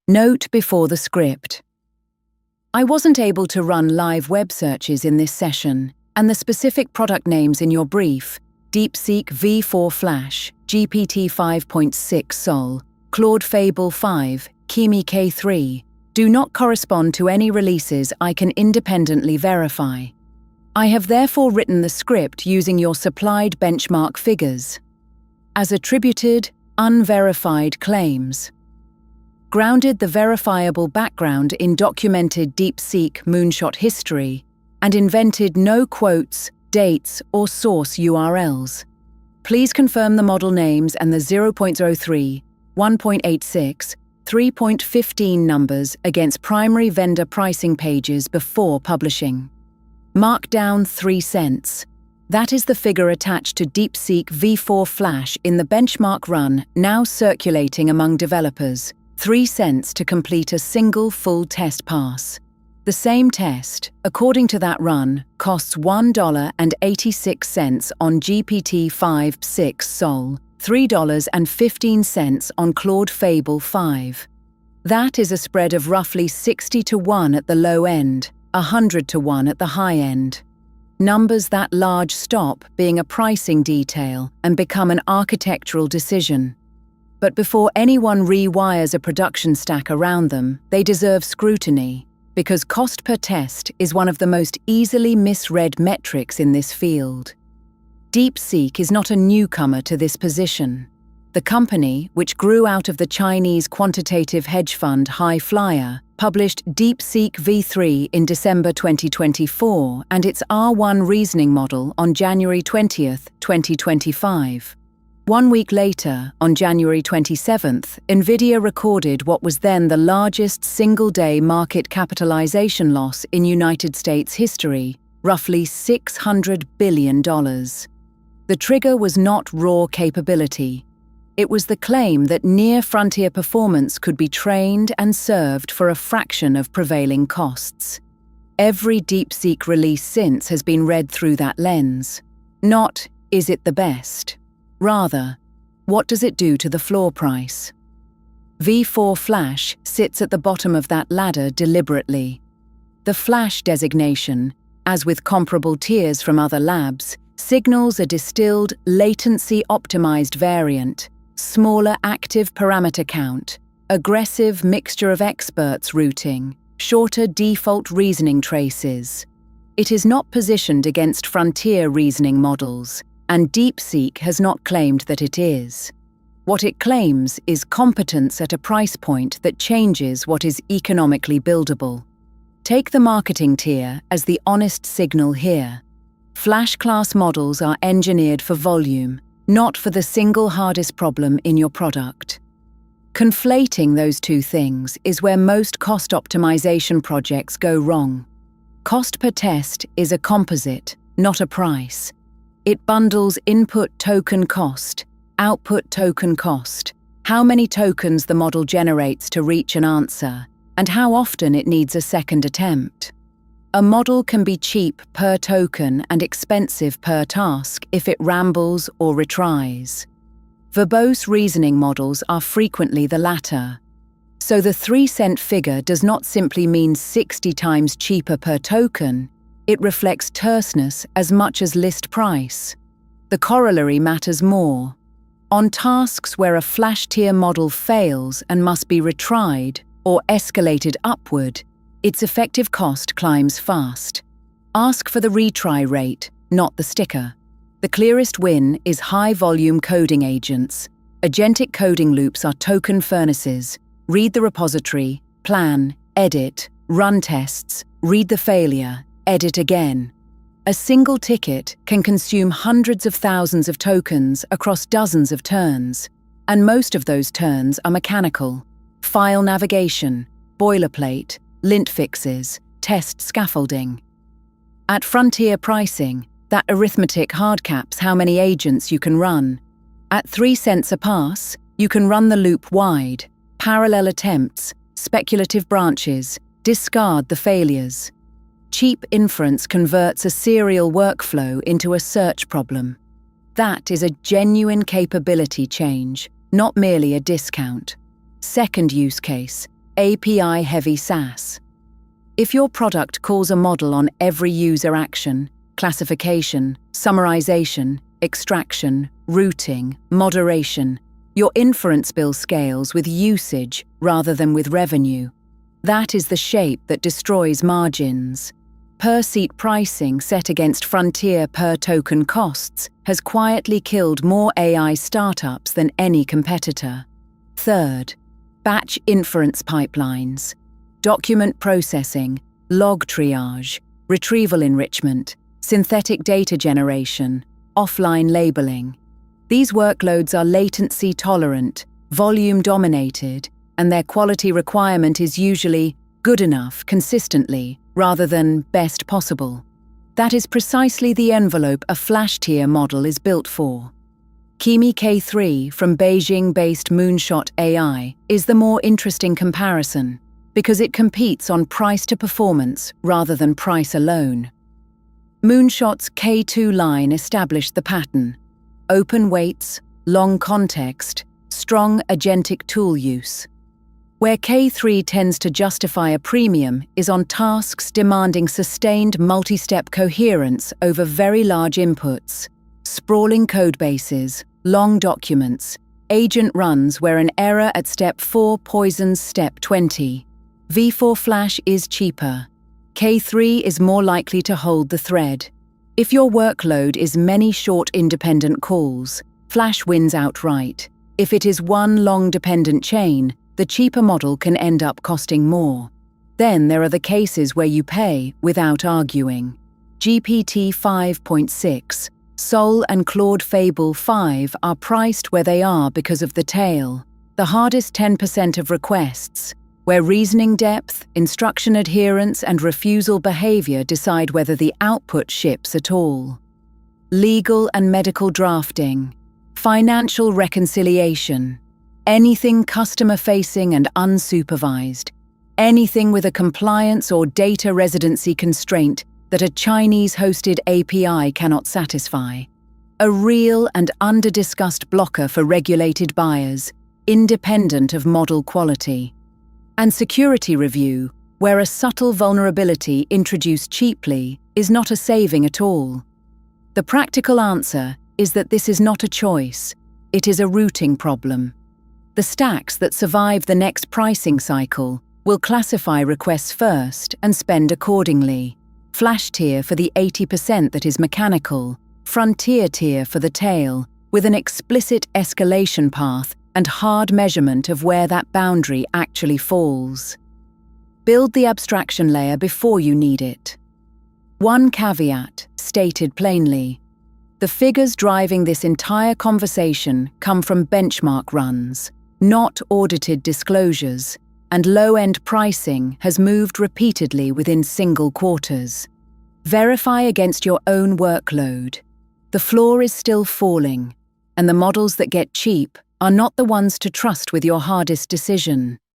Note before the script. I wasn't able to run live web searches in this session, and the specific product names in your brief, DeepSeek V4-Flash, GPT 5.6 Sol, Claude Fable 5, Kimi K3, do not correspond to any releases I can independently verify. I have therefore written the script using your supplied benchmark figures as attributed, unverified claims. Grounded the verifiable background in documented DeepSeek Moonshot history, and invented no quotes, dates, or source URLs. Please confirm the model names and the 0.03, 1.86, 3.15 numbers against primary vendor pricing pages before publishing. Mark down 3 cents. That is the figure attached to DeepSeek V4-Flash in the benchmark run now circulating among developers. 3 cents to complete a single full test pass. The same test, according to that run, costs $1.86 on GPT 5.6 Sol, $3.15 on Claude Fable 5. That is a spread of roughly 60 to 1 at the low end, 100 to 1 at the high end. Numbers that large stop being a pricing detail and become an architectural decision. But before anyone rewires a production stack around them, they deserve scrutiny, because cost per test is one of the most easily misread metrics in this field. DeepSeek is not a newcomer to this position. The company, which grew out of the Chinese quantitative hedge fund High Flyer, published DeepSeek V3 in December 2024 and its R1 reasoning model on January 20, 2025. 1 week later, on January 27th, Nvidia recorded what was then the largest single-day market capitalization loss in United States history, roughly $600 billion. The trigger was not raw capability. It was the claim that near-frontier performance could be trained and served for a fraction of prevailing costs. Every DeepSeek release since has been read through that lens. Not, is it the best? Rather, what does it do to the floor price? V4-Flash sits at the bottom of that ladder deliberately. The Flash designation, as with comparable tiers from other labs, signals a distilled, latency-optimized variant, smaller active parameter count, aggressive mixture of experts routing, shorter default reasoning traces. It is not positioned against frontier reasoning models, and DeepSeek has not claimed that it is. What it claims is competence at a price point that changes what is economically buildable. Take the marketing tier as the honest signal here. Flash-class models are engineered for volume, not for the single hardest problem in your product. Conflating those two things is where most cost optimization projects go wrong. Cost per test is a composite, not a price. It bundles input token cost, output token cost, how many tokens the model generates to reach an answer, and how often it needs a second attempt. A model can be cheap per token and expensive per task if it rambles or retries. Verbose reasoning models are frequently the latter. So the 3-cent figure does not simply mean 60 times cheaper per token. It reflects terseness as much as list price. The corollary matters more. On tasks where a Flash tier model fails and must be retried or escalated upward, its effective cost climbs fast. Ask for the retry rate, not the sticker. The clearest win is high-volume coding agents. Agentic coding loops are token furnaces. Read the repository, plan, edit, run tests, read the failure, edit again. A single ticket can consume hundreds of thousands of tokens across dozens of turns, and most of those turns are mechanical. File navigation, boilerplate, lint fixes, test scaffolding. At frontier pricing, that arithmetic hardcaps how many agents you can run. At 3 cents a pass, you can run the loop wide, parallel attempts, speculative branches, discard the failures. Cheap inference converts a serial workflow into a search problem. That is a genuine capability change, not merely a discount. Second use case, API-heavy SaaS. If your product calls a model on every user action, classification, summarization, extraction, routing, moderation, your inference bill scales with usage rather than with revenue. That is the shape that destroys margins. Per-seat pricing set against frontier per-token costs has quietly killed more AI startups than any competitor. Third, batch inference pipelines, document processing, log triage, retrieval enrichment, synthetic data generation, offline labeling. These workloads are latency tolerant, volume dominated, and their quality requirement is usually good enough consistently rather than best possible. That is precisely the envelope a Flash tier model is built for. Kimi K3 from Beijing-based Moonshot AI is the more interesting comparison because it competes on price to performance rather than price alone. Moonshot's K2 line established the pattern: open weights, long context, strong agentic tool use. Where K3 tends to justify a premium is on tasks demanding sustained multi-step coherence over very large inputs, sprawling codebases, long documents, agent runs where an error at step 4 poisons step 20. V4-Flash is cheaper. K3 is more likely to hold the thread. If your workload is many short independent calls, Flash wins outright. If it is one long dependent chain, the cheaper model can end up costing more. Then there are the cases where you pay without arguing. GPT 5.6, Sol and Claude Fable 5 are priced where they are because of the tail, the hardest 10% of requests, where reasoning depth, instruction adherence, and refusal behavior decide whether the output ships at all. Legal and medical drafting, financial reconciliation, anything customer-facing and unsupervised, anything with a compliance or data residency constraint that a Chinese-hosted API cannot satisfy. A real and under-discussed blocker for regulated buyers, independent of model quality. And security review, where a subtle vulnerability introduced cheaply is not a saving at all. The practical answer is that this is not a choice, it is a routing problem. The stacks that survive the next pricing cycle will classify requests first and spend accordingly. Flash tier for the 80% that is mechanical, frontier tier for the tail, with an explicit escalation path and hard measurement of where that boundary actually falls. Build the abstraction layer before you need it. One caveat, stated plainly. The figures driving this entire conversation come from benchmark runs, not audited disclosures, and low-end pricing has moved repeatedly within single quarters. Verify against your own workload. The floor is still falling, and the models that get cheap are not the ones to trust with your hardest decision.